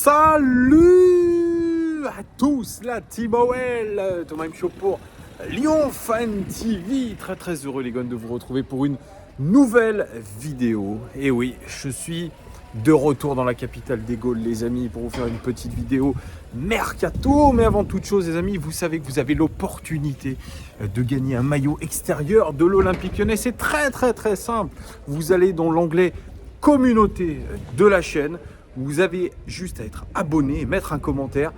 Salut à tous, la team OL, Thomas M. Show pour Lyon Fan TV. Très heureux les gars de vous retrouver pour une nouvelle vidéo. Et oui, je suis de retour dans la capitale des Gaules les amis pour vous faire une petite vidéo mercato. Mais avant toute chose les amis, vous savez que vous avez l'opportunité de gagner un maillot extérieur de l'Olympique Lyonnais. C'est très simple. Vous allez dans l'onglet communauté de la chaîne. Vous avez juste à être abonné et mettre un commentaire.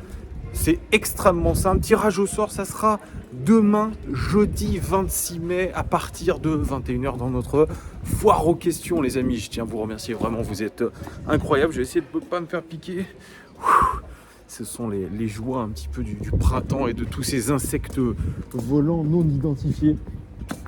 C'est extrêmement simple. Tirage au sort, ça sera demain, jeudi 26 mai, à partir de 21 h dans notre foire aux questions, les amis. Je tiens à vous remercier, vraiment, vous êtes incroyables. Je vais essayer de ne pas me faire piquer. Ce sont les joies un petit peu du printemps et de tous ces insectes volants non identifiés.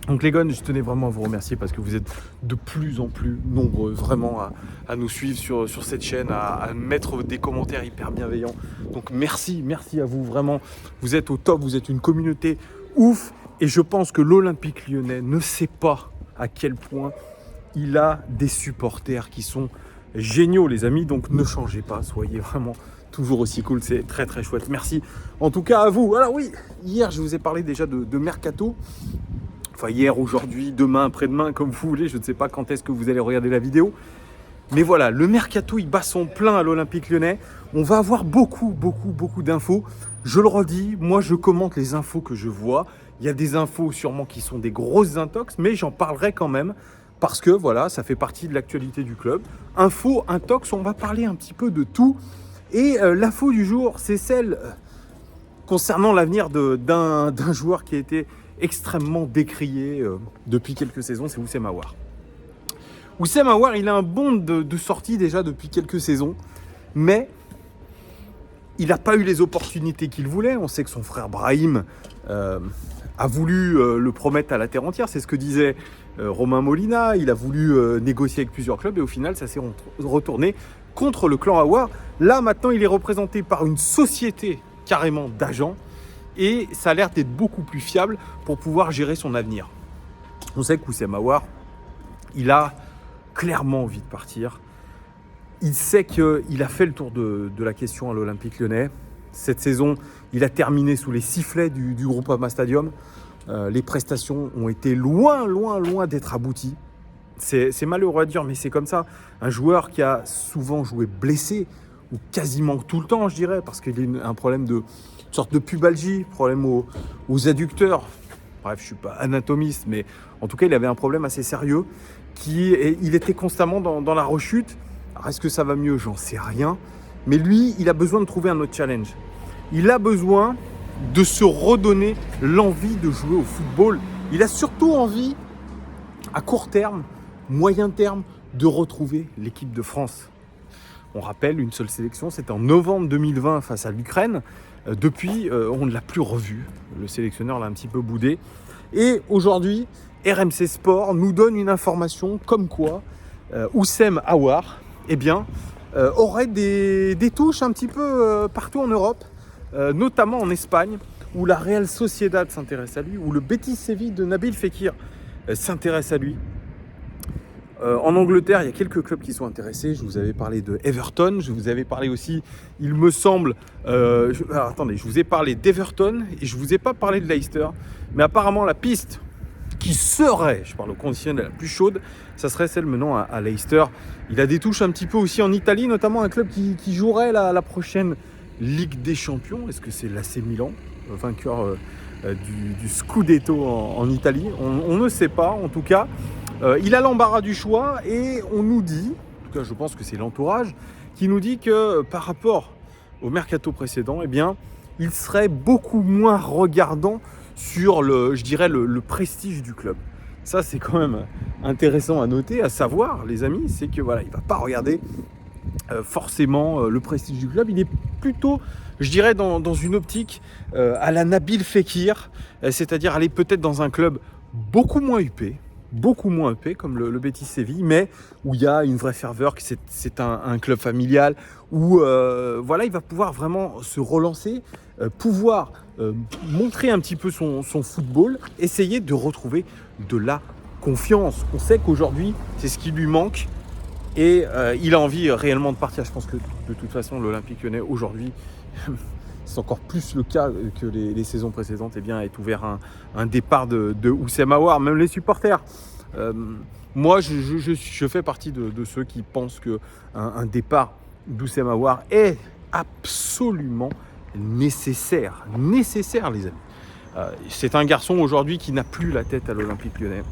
Donc les gars, je tenais vraiment à vous remercier parce que vous êtes de plus en plus nombreux vraiment à nous suivre sur cette chaîne, à mettre des commentaires hyper bienveillants. Donc merci à vous vraiment. Vous êtes au top, vous êtes une communauté ouf. Et je pense que l'Olympique Lyonnais ne sait pas à quel point il a des supporters qui sont géniaux les amis. Donc ne changez pas, soyez vraiment toujours aussi cool, c'est très chouette. Merci en tout cas à vous. Alors oui, hier je vous ai parlé déjà de Mercato. Enfin hier, aujourd'hui, demain, après-demain, comme vous voulez, je ne sais pas quand est-ce que vous allez regarder la vidéo. Mais voilà, le Mercato, il bat son plein à l'Olympique Lyonnais. On va avoir beaucoup d'infos. Je le redis, moi je commente les infos que je vois. Il y a des infos sûrement qui sont des grosses intox, mais j'en parlerai quand même. Parce que voilà, ça fait partie de l'actualité du club. Info, intox, on va parler un petit peu de tout. Et l'info du jour, c'est celle concernant l'avenir d'un joueur qui a été extrêmement décrié depuis quelques saisons, c'est Oussem Aouar. Oussem Aouar, il a un bond de sortie déjà depuis quelques saisons, mais il n'a pas eu les opportunités qu'il voulait. On sait que son frère Brahim a voulu le promettre à la terre entière, c'est ce que disait Romain Molina. Il a voulu négocier avec plusieurs clubs et au final, ça s'est retourné contre le clan Aouar. Là, maintenant, il est représenté par une société carrément d'agents. Et ça a l'air d'être beaucoup plus fiable pour pouvoir gérer son avenir. On sait qu'Oussem Aouar, il a clairement envie de partir. Il sait qu'il a fait le tour de la question à l'Olympique Lyonnais. Cette saison, il a terminé sous les sifflets du Groupama Stadium. Les prestations ont été loin d'être abouties. C'est malheureux à dire, mais c'est comme ça. Un joueur qui a souvent joué blessé, ou quasiment tout le temps, je dirais, parce qu'il a un problème de sorte de pubalgie, problème aux adducteurs. Bref, je ne suis pas anatomiste, mais en tout cas, il avait un problème assez sérieux. Il était constamment dans la rechute. Alors, est-ce que ça va mieux? J'en sais rien. Mais lui, il a besoin de trouver un autre challenge. Il a besoin de se redonner l'envie de jouer au football. Il a surtout envie, à court terme, moyen terme, de retrouver l'équipe de France. On rappelle, une seule sélection, c'était en novembre 2020 face à l'Ukraine. Depuis, on ne l'a plus revu. Le sélectionneur l'a un petit peu boudé. Et aujourd'hui, RMC Sport nous donne une information comme quoi Oussem Aouar aurait des touches un petit peu partout en Europe, notamment en Espagne, où la Real Sociedad s'intéresse à lui, où le Betis Séville de Nabil Fekir s'intéresse à lui. En Angleterre, il y a quelques clubs qui sont intéressés. Je vous avais parlé de Everton. Je vous avais parlé aussi, il me semble... je vous ai parlé d'Everton et je ne vous ai pas parlé de Leicester. Mais apparemment, la piste qui serait, je parle au conditionnel, la plus chaude, ça serait celle menant à Leicester. Il a des touches un petit peu aussi en Italie, notamment un club qui jouerait la prochaine Ligue des Champions. Est-ce que c'est l'AC Milan, vainqueur du Scudetto en Italie? On ne sait pas, en tout cas. Il a l'embarras du choix et on nous dit, en tout cas je pense que c'est l'entourage, qui nous dit que par rapport au mercato précédent, il serait beaucoup moins regardant sur le prestige du club. Ça c'est quand même intéressant à noter, à savoir les amis, c'est que voilà, il ne va pas regarder forcément le prestige du club. Il est plutôt, je dirais, dans une optique à la Nabil Fekir, c'est-à-dire aller peut-être dans un club beaucoup moins huppé comme le Betis Séville, mais où il y a une vraie ferveur, que c'est un club familial, où il va pouvoir vraiment se relancer, pouvoir montrer un petit peu son football, essayer de retrouver de la confiance. On sait qu'aujourd'hui, c'est ce qui lui manque. Et il a envie réellement de partir. Je pense que de toute façon, l'Olympique Lyonnais aujourd'hui, c'est encore plus le cas que les saisons précédentes, eh bien, est ouvert un départ de Houssem Aouar, même les supporters. Moi, je fais partie de ceux qui pensent qu'un départ d'Houssem Aouar est absolument nécessaire, les amis. C'est un garçon aujourd'hui qui n'a plus la tête à l'Olympique Lyonnais,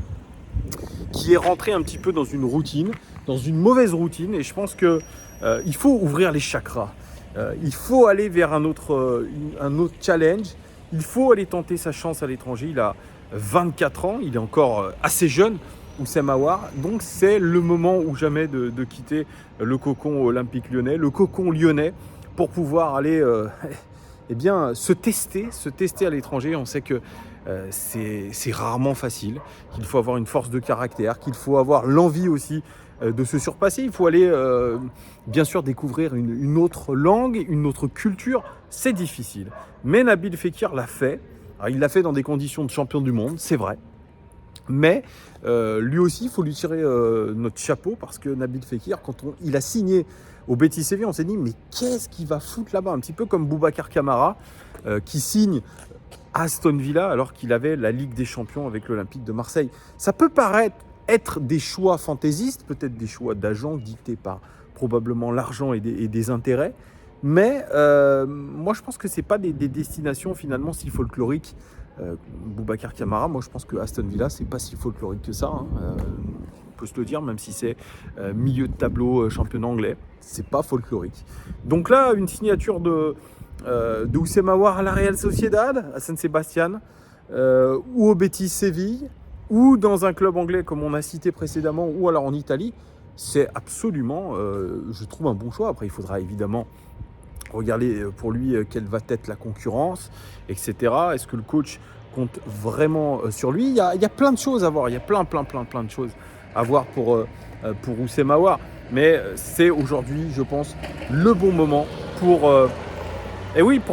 qui est rentré un petit peu dans une routine, dans une mauvaise routine, et je pense qu'il faut ouvrir les chakras. Il faut aller vers un autre challenge, il faut aller tenter sa chance à l'étranger. Il a 24 ans, il est encore assez jeune, Houssem Aouar, donc c'est le moment ou jamais de quitter le cocon olympique lyonnais, le cocon lyonnais, pour pouvoir aller eh bien, se tester à l'étranger. On sait que c'est rarement facile, qu'il faut avoir une force de caractère, qu'il faut avoir l'envie aussi de se surpasser. Il faut aller bien sûr découvrir une autre langue, une autre culture. C'est difficile. Mais Nabil Fekir l'a fait. Alors, il l'a fait dans des conditions de champion du monde, c'est vrai. Mais lui aussi, il faut lui tirer notre chapeau, parce que Nabil Fekir, quand il a signé au Betis Séville, on s'est dit mais qu'est-ce qu'il va foutre là-bas? Un petit peu comme Boubacar Kamara qui signe à Aston Villa alors qu'il avait la Ligue des Champions avec l'Olympique de Marseille. Ça peut paraître être des choix fantaisistes, peut-être des choix d'agents dictés par probablement l'argent et des intérêts, mais moi je pense que ce n'est pas des destinations finalement si folkloriques. Boubacar Kamara, moi je pense que Aston Villa c'est pas si folklorique que ça, hein. On peut se le dire, même si c'est milieu de tableau championnat anglais, c'est pas folklorique. Donc là, une signature de Houssem Aouar à la Real Sociedad, à San Sebastian, ou au Betis Séville, ou dans un club anglais comme on a cité précédemment, ou alors en Italie, c'est absolument, je trouve, un bon choix. Après, il faudra évidemment regarder pour lui quelle va être la concurrence, etc. Est-ce que le coach compte vraiment sur lui? Il y a plein de choses à voir, il y a plein de choses à voir pour Houssem Aouar. Mais c'est aujourd'hui, je pense, le bon moment pour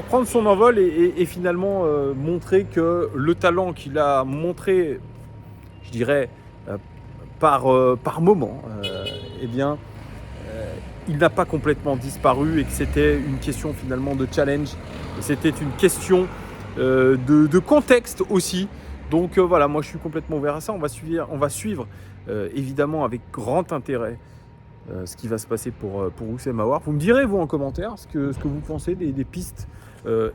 prendre son envol et finalement montrer que le talent qu'il a montré, je dirais, par moment, eh bien, il n'a pas complètement disparu, et que c'était une question finalement de challenge, et c'était une question de contexte aussi. Donc voilà, moi je suis complètement ouvert à ça. On va suivre évidemment avec grand intérêt ce qui va se passer pour Houssem Aouar. Vous me direz, vous, en commentaire, ce que vous pensez des pistes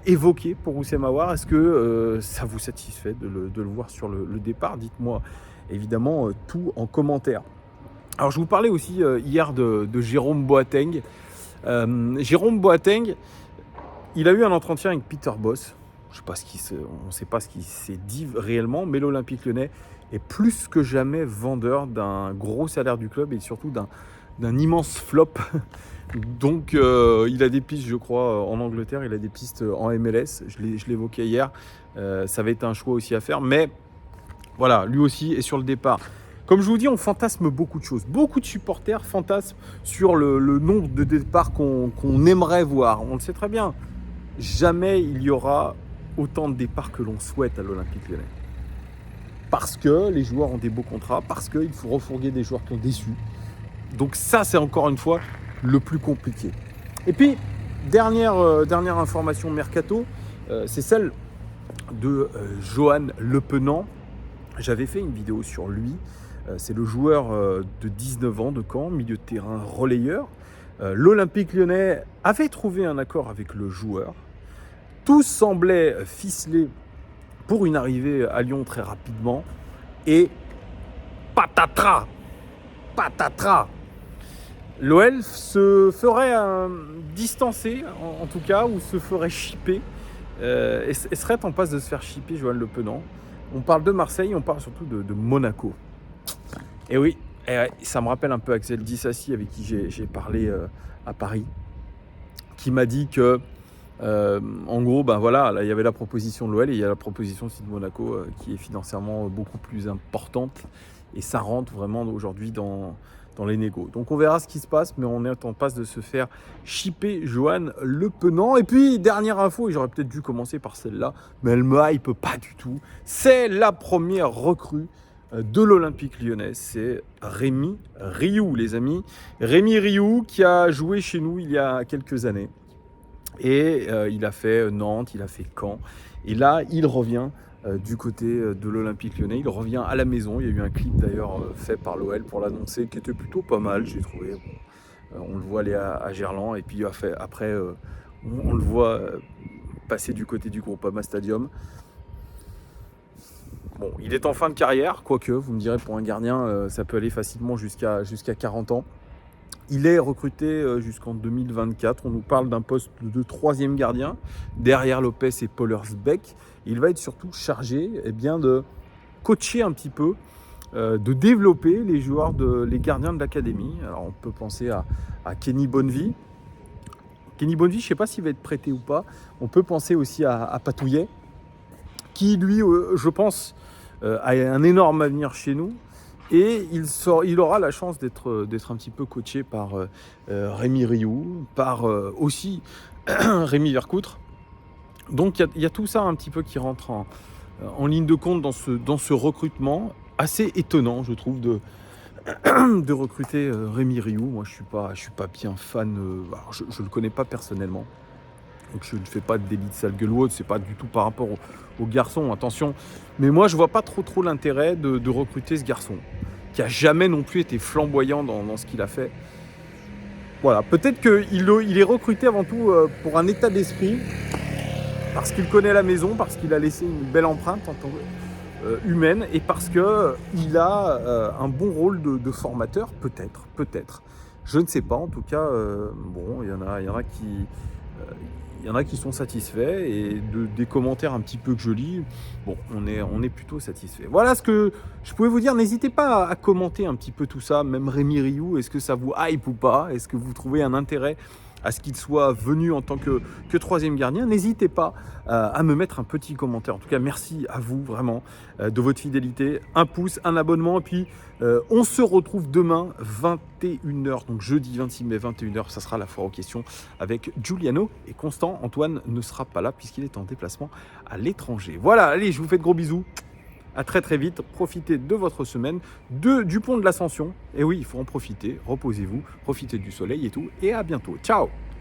évoquées pour Houssem Aouar. Est-ce que ça vous satisfait de le voir sur le départ? Dites-moi évidemment tout en commentaire. Alors je vous parlais aussi hier de Jérôme Boateng. Jérôme Boateng, il a eu un entretien avec Peter Bosz. On ne sait pas ce qui s'est dit réellement, mais l'Olympique Lyonnais est plus que jamais vendeur d'un gros salaire du club et surtout d'un immense flop. Donc il a des pistes, je crois, en Angleterre, il a des pistes en MLS. Je l'évoquais hier. Ça va être un choix aussi à faire, mais voilà, lui aussi est sur le départ. Comme je vous dis, on fantasme beaucoup de choses. Beaucoup de supporters fantasment sur le nombre de départs qu'on aimerait voir. On le sait très bien. Jamais il y aura autant de départs que l'on souhaite à l'Olympique Lyonnais. Parce que les joueurs ont des beaux contrats, parce qu'il faut refourguer des joueurs qui ont déçu. Donc ça, c'est encore une fois le plus compliqué. Et puis, dernière information mercato, c'est celle de Johan Lepenant. J'avais fait une vidéo sur lui. C'est le joueur de 19 ans de Caen, milieu de terrain relayeur. L'Olympique Lyonnais avait trouvé un accord avec le joueur. Tout semblait ficelé pour une arrivée à Lyon très rapidement. Et patatras, l'OL se ferait distancer, en tout cas, ou se ferait shipper. Et serait en passe de se faire shipper, Johan Lepenant. On parle de Marseille, on parle surtout de Monaco. Et oui, ça me rappelle un peu Axel Disasi, avec qui j'ai parlé à Paris, qui m'a dit que, en gros, ben voilà, là, il y avait la proposition de l'OL et il y a la proposition aussi de Monaco qui est financièrement beaucoup plus importante. Et ça rentre vraiment aujourd'hui dans les négos. Donc on verra ce qui se passe, mais on est en passe de se faire shipper Johan Lepenant. Et puis, dernière info, et j'aurais peut-être dû commencer par celle-là, mais elle me hype pas du tout. C'est la première recrue de l'Olympique Lyonnais, c'est Rémi Rioux, les amis. Rémi Rioux qui a joué chez nous il y a quelques années. Et il a fait Nantes, il a fait Caen. Et là, il revient du côté de l'Olympique Lyonnais. Il revient à la maison. Il y a eu un clip d'ailleurs fait par l'OL pour l'annoncer qui était plutôt pas mal, j'ai trouvé. Bon, on le voit aller à Gerland et puis après, on le voit passer du côté du Groupama Stadium. Bon, il est en fin de carrière, quoique, vous me direz, pour un gardien, ça peut aller facilement jusqu'à 40 ans. Il est recruté jusqu'en 2024. On nous parle d'un poste de troisième gardien, derrière Lopez et Pollersbeck. Il va être surtout chargé de coacher un petit peu, de développer les joueurs, les gardiens de l'académie. Alors on peut penser à Kenny Bonnevie. Kenny Bonnevie, je ne sais pas s'il va être prêté ou pas. On peut penser aussi à Patouillet, qui lui, je pense, a un énorme avenir chez nous. Et il aura la chance d'être un petit peu coaché par Rémi Rioux, par aussi Rémi Vercoutre. Donc il y a tout ça un petit peu qui rentre en ligne de compte dans ce recrutement. Assez étonnant, je trouve, de recruter Rémi Rioux. Moi, je suis pas bien fan. Je ne le connais pas personnellement. Donc je ne fais pas de délit de sale gueule ou autre, c'est pas du tout par rapport aux garçons, attention. Mais moi, je vois pas trop l'intérêt de recruter ce garçon, qui a jamais non plus été flamboyant dans ce qu'il a fait. Voilà, peut-être qu'il est recruté avant tout pour un état d'esprit, parce qu'il connaît la maison, parce qu'il a laissé une belle empreinte en tant humaine, et parce qu'il a un bon rôle de formateur, peut-être. Je ne sais pas, en tout cas, bon, il y en a qui sont satisfaits et des commentaires un petit peu que je lis, bon, on est plutôt satisfait. Voilà ce que je pouvais vous dire. N'hésitez pas à commenter un petit peu tout ça, même Rémi Rioux, est-ce que ça vous hype ou pas? Est-ce que vous trouvez un intérêt à ce qu'il soit venu en tant que troisième gardien? N'hésitez pas à me mettre un petit commentaire. En tout cas, merci à vous vraiment de votre fidélité. Un pouce, un abonnement, et puis on se retrouve demain 21h, donc jeudi 26 mai 21h, ça sera la foire aux questions avec Giuliano et Constant. Antoine ne sera pas là puisqu'il est en déplacement à l'étranger. Voilà, allez, je vous fais de gros bisous. À très vite, profitez de votre semaine, du pont de l'Ascension. Et oui, il faut en profiter, reposez-vous, profitez du soleil et tout. Et à bientôt. Ciao!